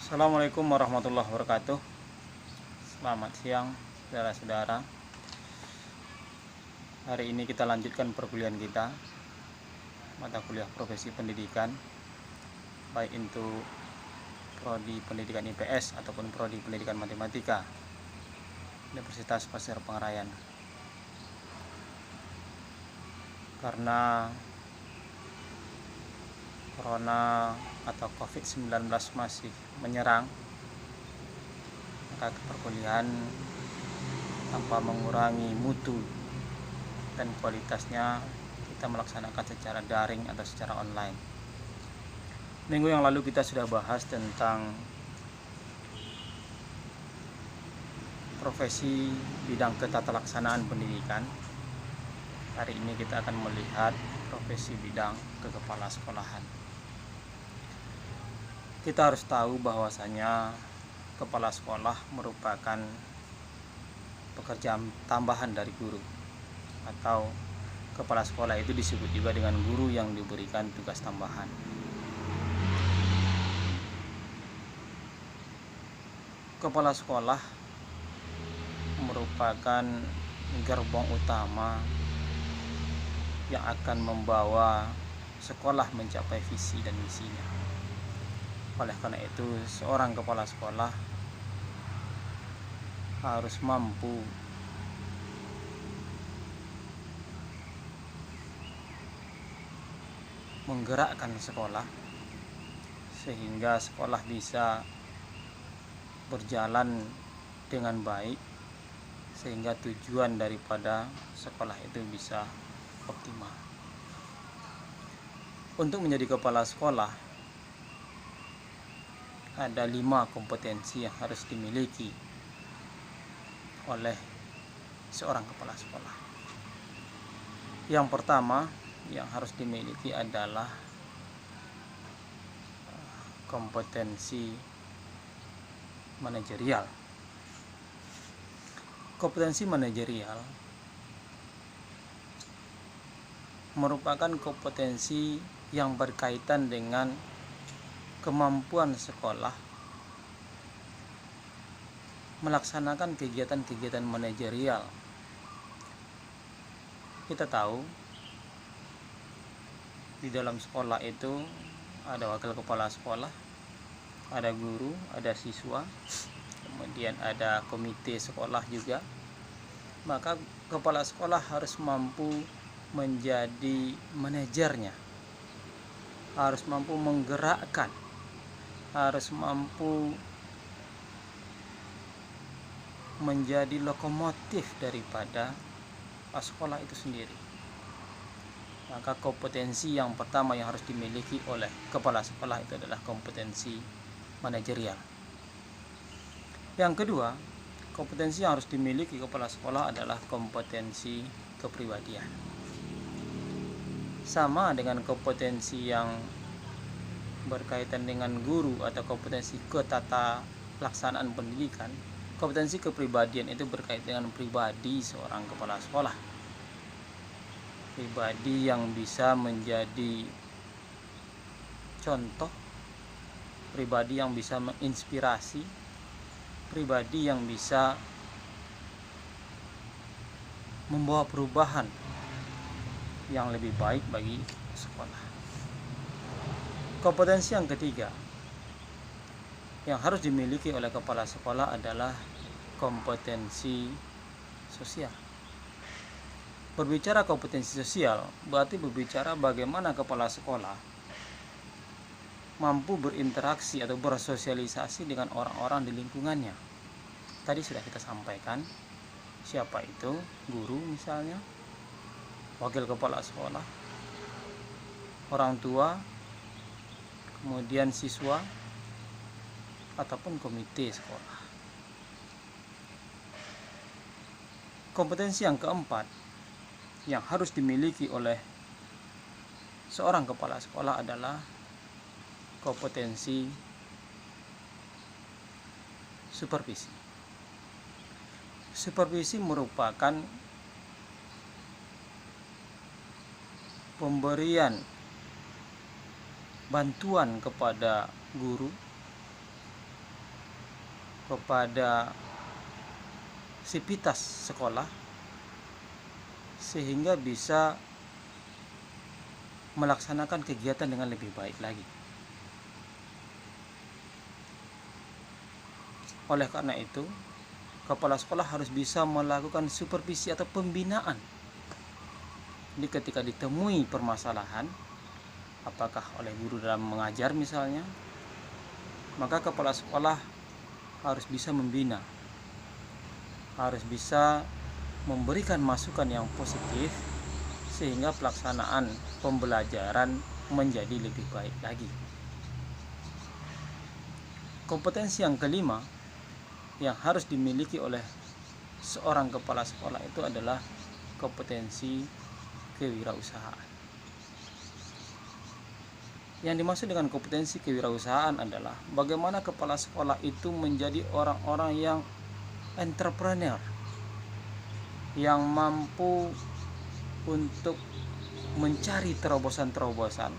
Assalamualaikum warahmatullahi wabarakatuh. Selamat siang saudara-saudara. Hari ini kita lanjutkan perkuliahan kita, mata kuliah profesi pendidikan, baik itu prodi pendidikan IPS ataupun prodi pendidikan matematika, Universitas Pasir Pengarayan. Karena Corona atau COVID-19 masih menyerang, maka perkuliahan tanpa mengurangi mutu dan kualitasnya kita melaksanakan secara daring atau secara online. Minggu yang lalu kita sudah bahas tentang profesi bidang ketatalaksanaan pendidikan. Hari ini kita akan melihat profesi bidang kekepala sekolahan. Kita harus tahu bahwasanya kepala sekolah merupakan pekerjaan tambahan dari guru, atau kepala sekolah itu disebut juga dengan guru yang diberikan tugas tambahan. Kepala sekolah merupakan gerbong utama yang akan membawa sekolah mencapai visi dan misinya. Oleh karena itu, seorang kepala sekolah harus mampu menggerakkan sekolah sehingga sekolah bisa berjalan dengan baik, sehingga tujuan daripada sekolah itu bisa optimal. Untuk menjadi kepala sekolah ada 5 kompetensi yang harus dimiliki oleh seorang kepala sekolah. Yang pertama yang harus dimiliki adalah kompetensi manajerial. Kompetensi manajerial merupakan kompetensi yang berkaitan dengan kemampuan sekolah melaksanakan kegiatan-kegiatan manajerial. Kita tahu di dalam sekolah itu ada wakil kepala sekolah, ada guru, ada siswa, kemudian ada komite sekolah juga. Maka kepala sekolah harus mampu menjadi manajernya, harus mampu menggerakkan, harus mampu menjadi lokomotif daripada sekolah itu sendiri. Maka kompetensi yang pertama yang harus dimiliki oleh kepala sekolah itu adalah kompetensi manajerial. Yang kedua, kompetensi yang harus dimiliki kepala sekolah adalah kompetensi kepribadian. Sama dengan kompetensi yang berkaitan dengan guru atau kompetensi ketatalaksanaan pendidikan, kompetensi kepribadian itu berkaitan dengan pribadi seorang kepala sekolah. Pribadi yang bisa menjadi contoh, pribadi yang bisa menginspirasi, pribadi yang bisa membawa perubahan yang lebih baik bagi sekolah. Kompetensi yang ketiga yang harus dimiliki oleh kepala sekolah adalah kompetensi sosial. Berbicara kompetensi sosial berarti berbicara bagaimana kepala sekolah mampu berinteraksi atau bersosialisasi dengan orang-orang di lingkungannya. Tadi sudah kita sampaikan siapa itu, guru misalnya, wakil kepala sekolah, orang tua, kemudian siswa, ataupun komite sekolah. Kompetensi yang keempat yang harus dimiliki oleh seorang kepala sekolah adalah kompetensi supervisi. Supervisi merupakan pemberian bantuan kepada guru kepada sivitas sekolah sehingga bisa melaksanakan kegiatan dengan lebih baik lagi. Oleh karena itu, kepala sekolah harus bisa melakukan supervisi atau pembinaan. Jadi ketika ditemui permasalahan, apakah oleh guru dalam mengajar misalnya, maka kepala sekolah harus bisa membina, harus bisa memberikan masukan yang positif sehingga pelaksanaan pembelajaran menjadi lebih baik lagi. Kompetensi yang kelima yang harus dimiliki oleh seorang kepala sekolah itu adalah kompetensi kewirausahaan. Yang dimaksud dengan kompetensi kewirausahaan adalah bagaimana kepala sekolah itu menjadi orang-orang yang entrepreneur, yang mampu untuk mencari terobosan-terobosan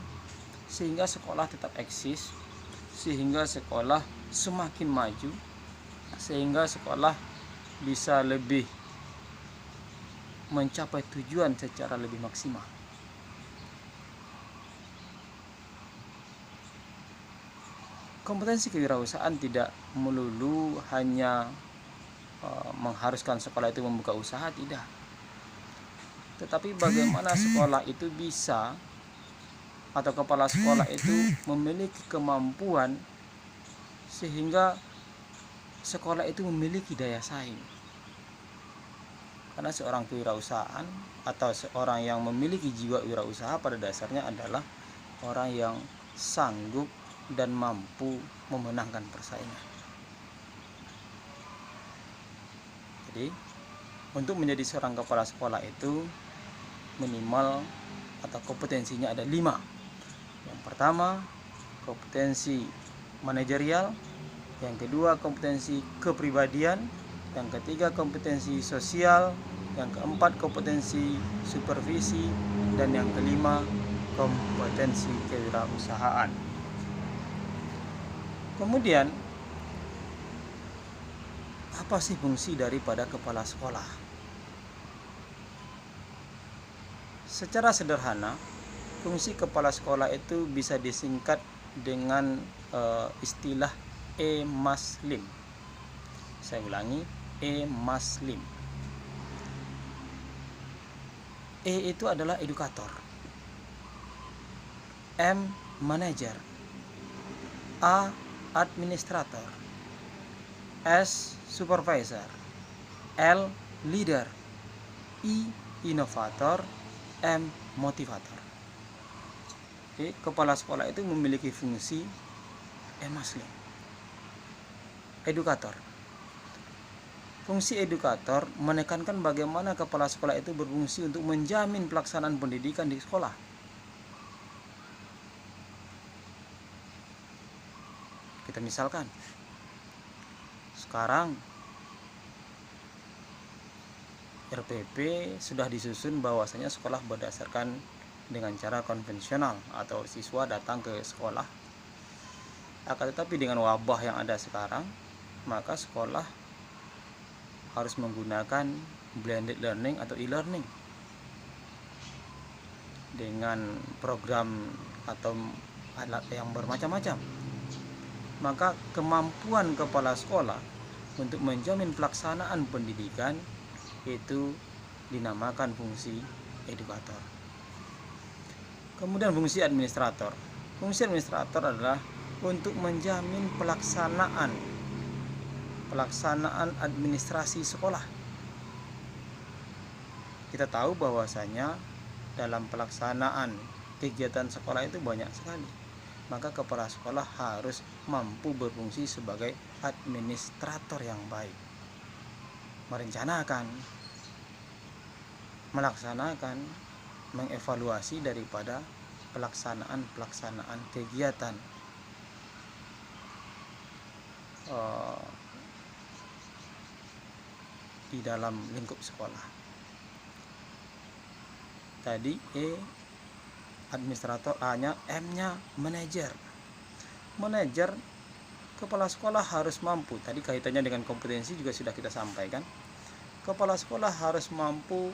sehingga sekolah tetap eksis, sehingga sekolah semakin maju, sehingga sekolah bisa lebih mencapai tujuan secara lebih maksimal. Kompetensi kewirausahaan tidak melulu hanya mengharuskan sekolah itu membuka usaha, tidak. Tetapi bagaimana sekolah itu bisa, atau kepala sekolah itu memiliki kemampuan sehingga sekolah itu memiliki daya saing. Karena seorang kewirausahaan atau seorang yang memiliki jiwa wirausaha pada dasarnya adalah orang yang sanggup dan mampu memenangkan persaingan. Jadi untuk menjadi seorang kepala sekolah itu minimal atau kompetensinya ada 5. Yang pertama, kompetensi manajerial. Yang kedua, kompetensi kepribadian. Yang ketiga, kompetensi sosial. Yang keempat, kompetensi supervisi. Dan yang kelima, kompetensi kewirausahaan. Kemudian, apa sih fungsi daripada kepala sekolah? Secara sederhana, fungsi kepala sekolah itu bisa disingkat dengan istilah E-Maslim. Saya ulangi, E-Maslim. E itu adalah edukator, M manager, A administrator, S supervisor, L leader, I inovator, M motivator. Jadi, kepala sekolah itu memiliki fungsi E-Maslim, edukator. Fungsi edukator menekankan bagaimana kepala sekolah itu berfungsi untuk menjamin pelaksanaan pendidikan di sekolah. Kita misalkan, sekarang RPP sudah disusun bahwasanya sekolah berdasarkan dengan cara konvensional atau siswa datang ke sekolah. Akan tetapi dengan wabah yang ada sekarang, maka sekolah harus menggunakan blended learning atau e-learning dengan program atau alat yang bermacam-macam. Maka kemampuan kepala sekolah untuk menjamin pelaksanaan pendidikan itu dinamakan fungsi edukator. Kemudian fungsi administrator. Fungsi administrator adalah untuk menjamin pelaksanaan administrasi sekolah. Kita tahu bahwasanya dalam pelaksanaan kegiatan sekolah itu banyak sekali. Maka kepala sekolah harus mampu berfungsi sebagai administrator yang baik, merencanakan, melaksanakan, mengevaluasi daripada pelaksanaan kegiatan di dalam lingkup sekolah. Tadi E administrator, A-nya, M-nya manajer. Manajer kepala sekolah harus mampu, tadi kaitannya dengan kompetensi juga sudah kita sampaikan, kepala sekolah harus mampu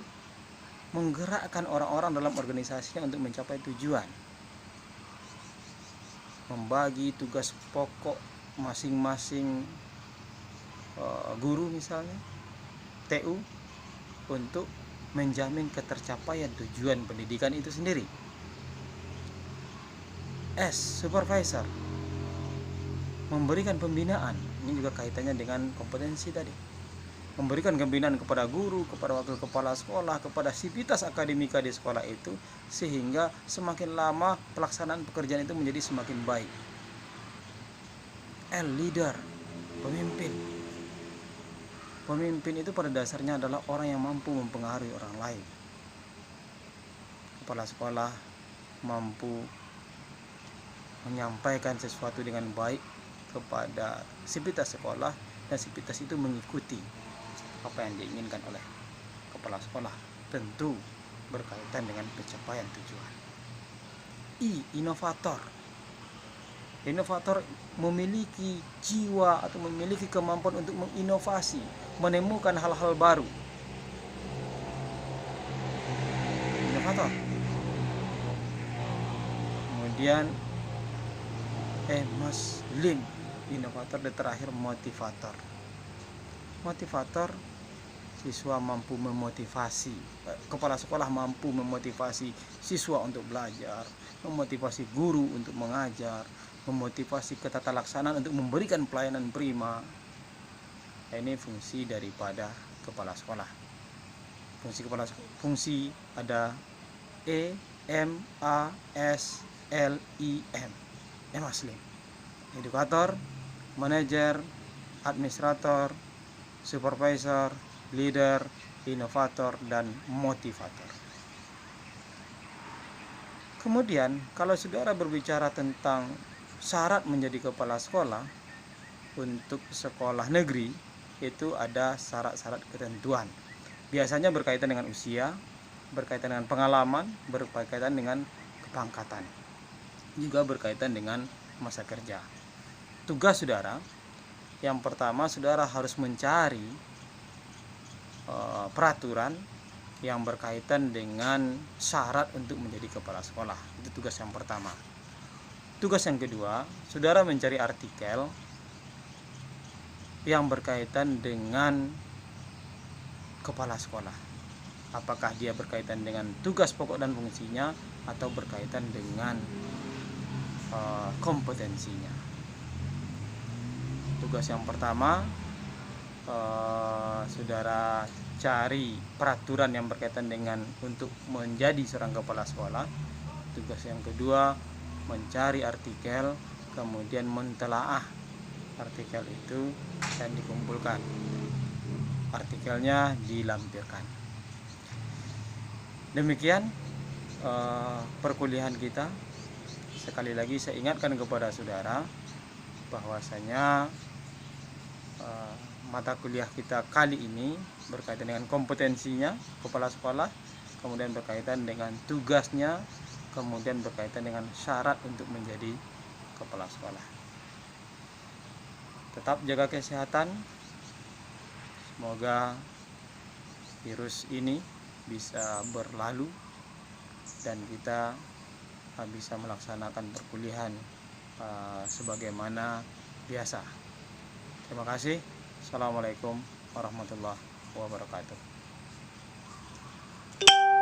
menggerakkan orang-orang dalam organisasinya untuk mencapai tujuan, membagi tugas pokok masing-masing guru misalnya, TU, untuk menjamin ketercapaian tujuan pendidikan itu sendiri. S, supervisor, memberikan pembinaan, ini juga kaitannya dengan kompetensi tadi, memberikan pembinaan kepada guru, kepada wakil kepala sekolah, kepada sivitas akademika di sekolah itu, sehingga semakin lama pelaksanaan pekerjaan itu menjadi semakin baik. L, leader, pemimpin. Pemimpin itu pada dasarnya adalah orang yang mampu mempengaruhi orang lain. Kepala sekolah mampu menyampaikan sesuatu dengan baik kepada sivitas sekolah, dan sivitas itu mengikuti apa yang diinginkan oleh kepala sekolah, tentu berkaitan dengan pencapaian tujuan. I, inovator. Inovator memiliki jiwa atau memiliki kemampuan untuk menginovasi, menemukan hal-hal baru. Inovator. Kemudian Muslim, inovator, dan terakhir motivator. Motivator, siswa mampu memotivasi, kepala sekolah mampu memotivasi siswa untuk belajar, memotivasi guru untuk mengajar, memotivasi ketatalaksanaan untuk memberikan pelayanan prima. Ini fungsi daripada kepala sekolah. Fungsi ada E, M, A, S, L, I, M. Muslim, edukator, manajer, administrator, supervisor, leader, inovator, dan motivator. Kemudian kalau saudara berbicara tentang syarat menjadi kepala sekolah untuk sekolah negeri, itu ada syarat-syarat ketentuan. Biasanya berkaitan dengan usia, berkaitan dengan pengalaman, berkaitan dengan kepangkatan, juga berkaitan dengan masa kerja. Tugas saudara, yang pertama saudara harus mencari peraturan yang berkaitan dengan syarat untuk menjadi kepala sekolah. Itu tugas yang pertama. Tugas yang kedua, saudara mencari artikel yang berkaitan dengan kepala sekolah. Apakah dia berkaitan dengan tugas pokok dan fungsinya atau berkaitan dengan kompetensinya. Tugas yang pertama, saudara cari peraturan yang berkaitan dengan untuk menjadi seorang kepala sekolah. Tugas yang kedua, mencari artikel, kemudian mentelaah artikel itu dan dikumpulkan. Artikelnya dilampirkan. Demikian perkuliahan kita. Sekali lagi saya ingatkan kepada saudara bahwasanya mata kuliah kita kali ini berkaitan dengan kompetensinya kepala sekolah, kemudian berkaitan dengan tugasnya, kemudian berkaitan dengan syarat untuk menjadi kepala sekolah. Tetap jaga kesehatan. Semoga virus ini bisa berlalu dan kita bisa melaksanakan perkuliahan sebagaimana biasa. Terima kasih. Assalamualaikum warahmatullahi wabarakatuh.